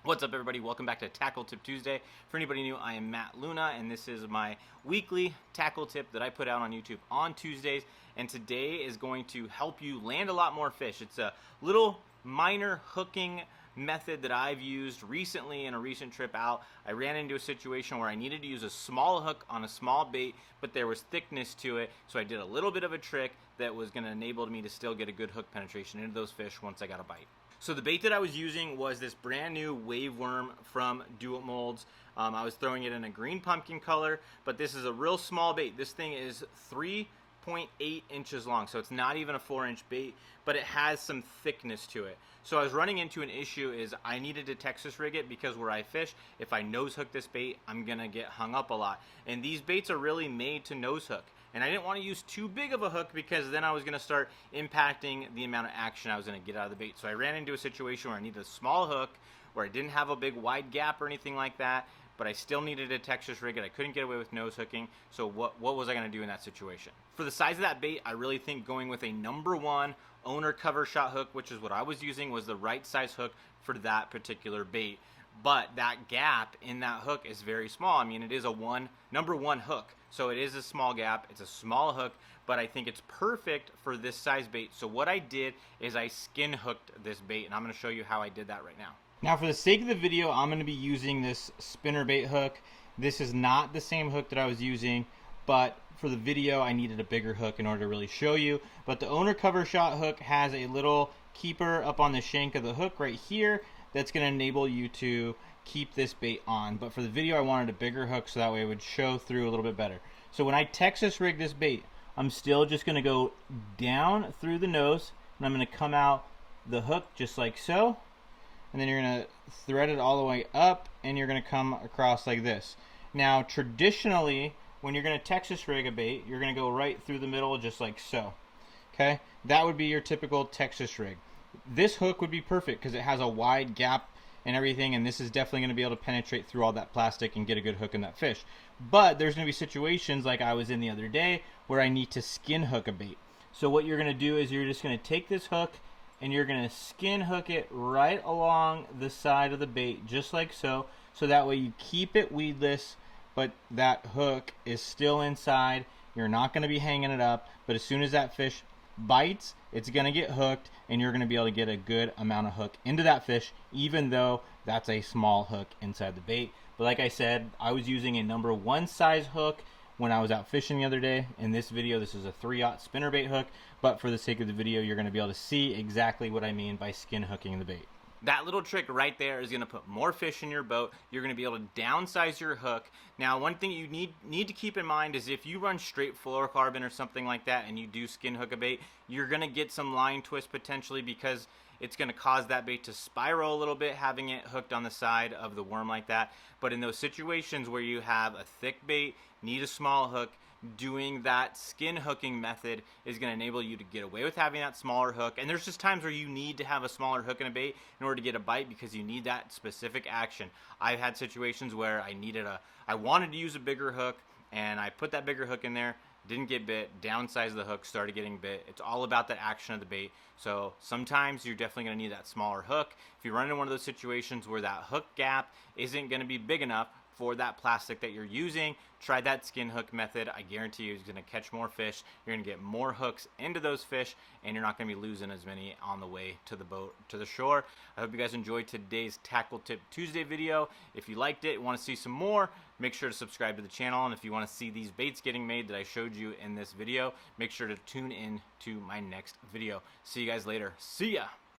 What's up, everybody? Welcome back to Tackle Tip Tuesday. For anybody new, I am Matt Luna, and this is my weekly tackle tip that I put out on YouTube on Tuesdays. And today is going to help you land a lot more fish. It's a little minor hooking method that I've used recently in a recent trip out. I ran into a situation where I needed to use a small hook on a small bait, but there was thickness to it, so I did a little bit of a trick that was going to enable me to still get a good hook penetration into those fish once I got a bite. So the bait that I was using was this brand new wave worm from Dual Molds. I was throwing it in a green pumpkin color, but this is a real small bait. This thing is 3.8 inches long, so it's not even a 4-inch bait, but it has some thickness to it. So I was running into an issue is I needed to Texas rig it because where I fish, if I nose hook this bait, I'm gonna get hung up a lot. And these baits are really made to nose hook. And I didn't want to use too big of a hook because then I was going to start impacting the amount of action I was going to get out of the bait. So I ran into a situation where I needed a small hook, where I didn't have a big wide gap or anything like that, but I still needed to Texas rig it. I couldn't get away with nose hooking, so what was I going to do in that situation? For the size of that bait, I really think going with a #1 owner cover shot hook, which is what I was using, was the right size hook for that particular bait. But that gap in that hook is very small. I mean, it is a #1 hook, so it is a small gap. It's a small hook, but I think it's perfect for this size bait. So what I did is I skin hooked this bait, and I'm going to show you how I did that right now. Now, for the sake of the video, I'm going to be using this spinner bait hook. This is not the same hook that I was using, but for the video, I needed a bigger hook in order to really show you. But the owner cover shot hook has a little keeper up on the shank of the hook right here that's going to enable you to keep this bait on. But for the video, I wanted a bigger hook so that way it would show through a little bit better. So when I Texas rig this bait, I'm still just going to go down through the nose, and I'm going to come out the hook just like so. And then you're going to thread it all the way up, and you're going to come across like this. Now, traditionally, when you're going to Texas rig a bait, you're going to go right through the middle just like so. Okay? That would be your typical Texas rig. This hook would be perfect because it has a wide gap and everything, and this is definitely going to be able to penetrate through all that plastic and get a good hook in that fish. But there's going to be situations like I was in the other day where I need to skin hook a bait. So what you're going to do is you're just going to take this hook and you're going to skin hook it right along the side of the bait just like so. So that way you keep it weedless, but that hook is still inside. You're not going to be hanging it up, but as soon as that fish bites, it's going to get hooked, and you're going to be able to get a good amount of hook into that fish, even though that's a small hook inside the bait. But like I said, I was using a #1 size hook when I was out fishing the other day. In this video, this is a 3/0 spinnerbait hook, but for the sake of the video, you're going to be able to see exactly what I mean by skin hooking the bait. That little trick right there is going to put more fish in your boat. You're going to be able to downsize your hook. Now, one thing you need to keep in mind is if you run straight fluorocarbon or something like that and you do skin hook a bait, you're going to get some line twist potentially because it's going to cause that bait to spiral a little bit, having it hooked on the side of the worm like that. But in those situations where you have a thick bait, need a small hook, doing that skin hooking method is going to enable you to get away with having that smaller hook. And there's just times where you need to have a smaller hook in a bait in order to get a bite because you need that specific action. I've had situations where I wanted to use a bigger hook, and I put that bigger hook in there, didn't get bit, downsized the hook, started getting bit. It's all about the action of the bait. So sometimes you're definitely going to need that smaller hook. If you run into one of those situations where that hook gap isn't going to be big enough for that plastic that you're using, try that skin hook method. I guarantee you it's going to catch more fish. You're going to get more hooks into those fish, and you're not going to be losing as many on the way to the boat, to the shore. I hope you guys enjoyed today's Tackle Tip Tuesday video. If you liked it and want to see some more, make sure to subscribe to the channel. And if you want to see these baits getting made that I showed you in this video, make sure to tune in to my next video. See you guys later. See ya!